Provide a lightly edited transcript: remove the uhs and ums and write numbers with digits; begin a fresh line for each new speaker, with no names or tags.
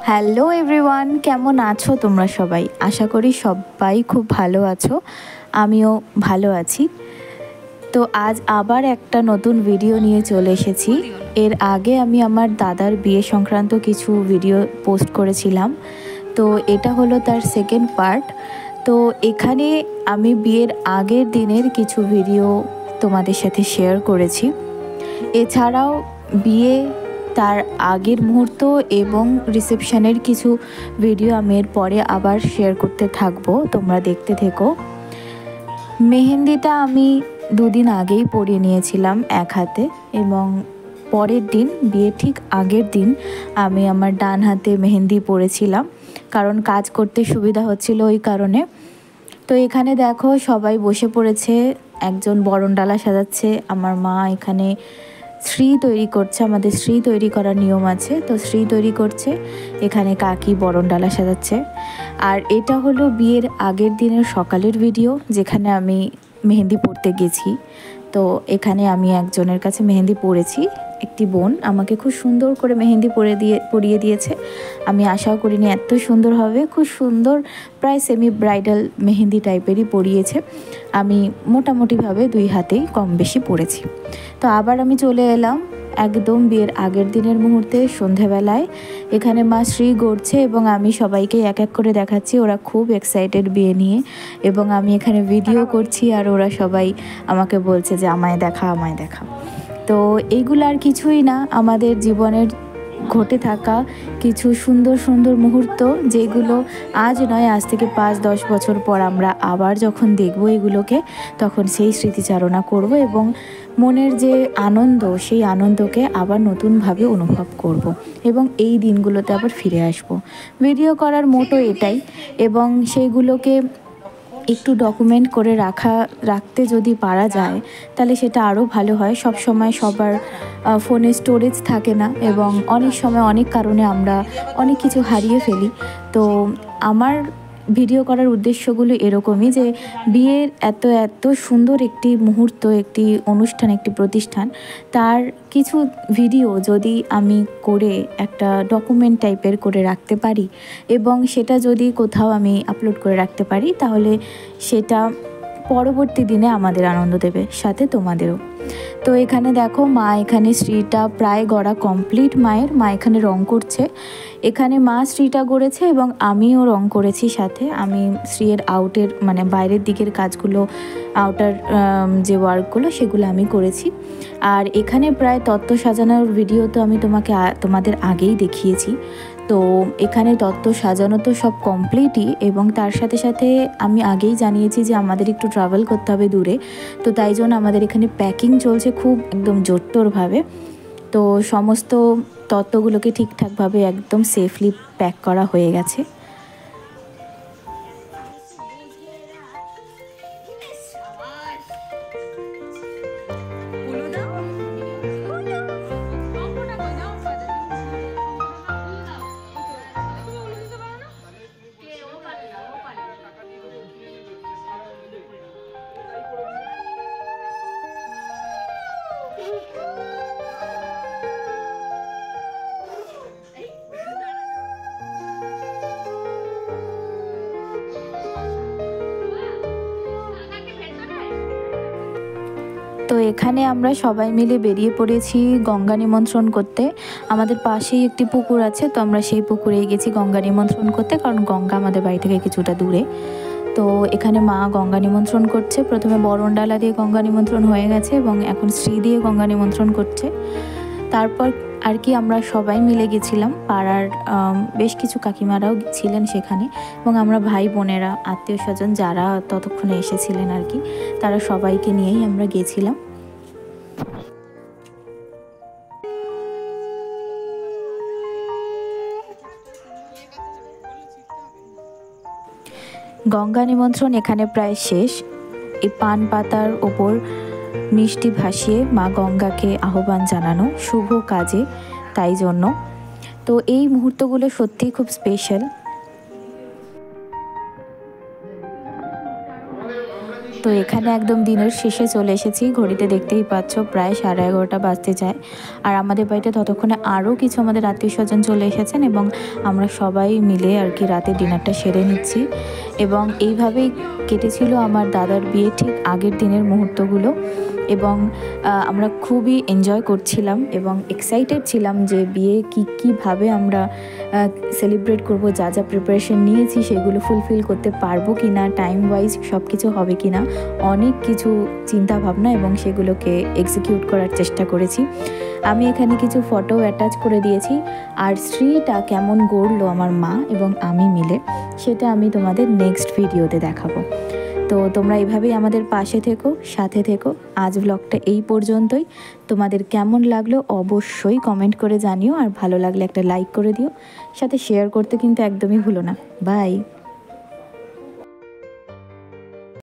Hello everyone, কেমন আছো তোমরা সবাই? আশা করি সবাই খুব ভালো আছো, আমিও ভালো আছি। তো আজ আবার একটা নতুন ভিডিও নিয়ে চলে এসেছি। এর আগে আমি আমার দাদার বিয়ে সংক্রান্ত কিছু ভিডিও পোস্ট করেছিলাম, তো এটা হলো তার সেকেন্ড পার্ট। তো এখানে আমি বিয়ের আগের দিনের কিছু ভিডিও তোমাদের সাথে শেয়ার করেছি। এছাড়াও বিয়ে তার আগের মুহূর্ত এবং রিসেপশনের কিছু ভিডিও আমি এর পরে আবার শেয়ার করতে থাকবো, তোমরা দেখতে থেকো। মেহেন্দিটা আমি দুদিন আগেই পরিয়ে নিয়েছিলাম এক হাতে, এবং পরের দিন বিয়ে ঠিক আগের দিন আমি আমার ডান হাতে মেহেন্দি পরেছিলাম, কারণ কাজ করতে সুবিধা হচ্ছিল ওই কারণে। তো এখানে দেখো সবাই বসে পড়েছে, একজন বরণডালা সাজাচ্ছে, আমার মা এখানে শ্রী তৈরি করছে। আমাদের শ্রী তৈরি করার নিয়ম আছে, তো শ্রী তৈরি করছে, এখানে কাকি বরণডালা সাজাচ্ছে। আর এটা হলো বিয়ের আগের দিনের সকালের ভিডিও, যেখানে আমি মেহেন্দি পরতে গেছি। তো এখানে আমি একজনের কাছে মেহেন্দি পরেছি, একটি বোন আমাকে খুব সুন্দর করে মেহেন্দি পরিয়ে দিয়েছে। আমি আশাও করিনি এত সুন্দর হবে, খুব সুন্দর, প্রায় সেমি ব্রাইডাল মেহেন্দি টাইপেরই পরিয়েছে। আমি মোটামুটিভাবে দুই হাতেই কম বেশি পরেছি। তো আবার আমি চলে এলাম একদম বিয়ের আগের দিনের মুহূর্তে সন্ধেবেলায়। এখানে মা শ্রী গড়ছে এবং আমি সবাইকে এক এক করে দেখাচ্ছি। ওরা খুব এক্সাইটেড বিয়ে নিয়ে, এবং আমি এখানে ভিডিও করছি আর ওরা সবাই আমাকে বলছে যে আমায় দেখা, আমায় দেখা। তো এইগুলো আর কিছুই না, আমাদের জীবনের ঘটে থাকা কিছু সুন্দর সুন্দর মুহূর্ত, যেগুলো আজ নয়, আজ থেকে 5-10 বছর পর আমরা আবার যখন দেখব এগুলোকে, তখন সেই স্মৃতিচারণা করব এবং মনের যে আনন্দ, সেই আনন্দকে আবার নতুনভাবে অনুভব করব এবং এই দিনগুলোতে আবার ফিরে আসব। ভিডিও করার মোটো এটাই, এবং সেইগুলোকে একটু ডকুমেন্ট করে রাখতে যদি পারা যায় তাহলে সেটা আরও ভালো হয়। সব সময় সবার ফোনে স্টোরেজ থাকে না, এবং অনেক সময় অনেক কারণে আমরা অনেক কিছু হারিয়ে ফেলি। তো আমার ভিডিও করার উদ্দেশ্যগুলো এরকমই, যে বিয়ের এত এত সুন্দর একটি মুহূর্ত, একটি অনুষ্ঠান, একটি প্রতিষ্ঠান, তার কিছু ভিডিও যদি আমি করে একটা ডকুমেন্ট টাইপের করে রাখতে পারি এবং সেটা যদি কোথাও আমি আপলোড করে রাখতে পারি, তাহলে সেটা পরবর্তী দিনে আমাদের আনন্দ দেবে, সাথে তোমাদেরও। তো এখানে দেখো মা এখানে শ্রীটা প্রায় গড়া কমপ্লিট। মা এখানে রং করছে। এখানে মা শ্রীটা গড়েছে এবং আমিও রং করেছি সাথে। আমি শ্রীয়ের আউটের মানে বাইরের দিকের কাজগুলো, আউটার যে ওয়ার্কগুলো, সেগুলো আমি করেছি। আর এখানে প্রায় তত্ত্ব সাজানোর ভিডিও তো আমি তোমাদের আগেই দেখিয়েছি। তো এখানে তত্ত্ব সাজানো তো সব কমপ্লিটই, এবং তার সাথে সাথে আমি আগেই জানিয়েছি যে আমাদের একটু ট্রাভেল করতে হবে দূরে। তো তাই জন্য আমাদের এখানে প্যাকিং চলছে খুব একদম জোরটোরভাবে। তো সমস্ত তত্ত্বগুলোকে ঠিকঠাকভাবে একদম সেফলি প্যাক করা হয়ে গেছে। তো এখানে আমরা সবাই মিলে বেরিয়ে পড়েছি গঙ্গা নিমন্ত্রণ করতে। আমাদের পাশেই একটি পুকুর আছে, তো আমরা সেই পুকুরে গেছি গঙ্গা নিমন্ত্রণ করতে, কারণ গঙ্গা আমাদের বাড়ি থেকে কিছুটা দূরে। তো এখানে মা গঙ্গা নিমন্ত্রণ করছে। প্রথমে বরণডালা দিয়ে গঙ্গা নিমন্ত্রণ হয়ে গেছে এবং এখন শ্রী দিয়ে গঙ্গা নিমন্ত্রণ করছে। তারপর আর কি আমরা সবাই মিলে গেছিলাম, পাড়ার বেশ কিছু কাকিমারাও ছিলেন সেখানে, এবং আমরা ভাই বোনেরা, আত্মীয় স্বজন যারা ততক্ষণে এসেছিলেন আর কি, তারা সবাইকে নিয়েই আমরা গেছিলাম। গঙ্গা নিমন্ত্রণ এখানে প্রায় শেষ। এই পান পাতার ওপর মিষ্টি ভাসিয়ে মা গঙ্গাকে আহ্বান জানানো শুভ কাজে, তাই জন্য। তো এই মুহূর্তগুলো সত্যিই খুব স্পেশাল। তো তো এখানে একদম দিনের শেষে চলে এসেছি। ঘড়িতে দেখতেই পাচ্ছ প্রায় 11:30 বাজতে যায়। আর আমাদের বাড়িতে ততক্ষণে আরও কিছু আমাদের আত্মীয়স্বজন চলে এসেছেন এবং আমরা সবাই মিলে আর কি রাতে ডিনারটা সেরে নিচ্ছি। এবং এইভাবেই কেটেছিল আমার দাদার বিয়ে ঠিক আগের দিনের মুহূর্তগুলো। এবং আমরা খুবই এনজয় করছিলাম এবং এক্সাইটেড ছিলাম যে বিয়ে কীভাবে আমরা সেলিব্রেট করব, যা যা প্রিপারেশন নিয়েছি সেগুলো ফুলফিল করতে পারবো কি না, টাইম ওয়াইজ সব কিছু হবে কি না, অনেক কিছু চিন্তা ভাবনা এবং সেগুলোকে এক্সিকিউট করার চেষ্টা করেছি। আমি এখানে কিছু ফটো অ্যাটাচ করে দিয়েছি। আর শ্রীটা কেমন গড়লো আমার মা এবং আমি মিলে, সেটা আমি তোমাদের নেক্সট ভিডিওতে দেখাবো। তো তোমরা এভাবেই আমাদের পাশে থেকো, সাথে থেকো। আজ ব্লগটা এই পর্যন্তই। তোমাদের কেমন লাগলো অবশ্যই কমেন্ট করে জানিও, আর ভালো লাগলে একটা লাইক করে দিও, সাথে শেয়ার করতে কিন্তু একদমই ভুলো না। বাই।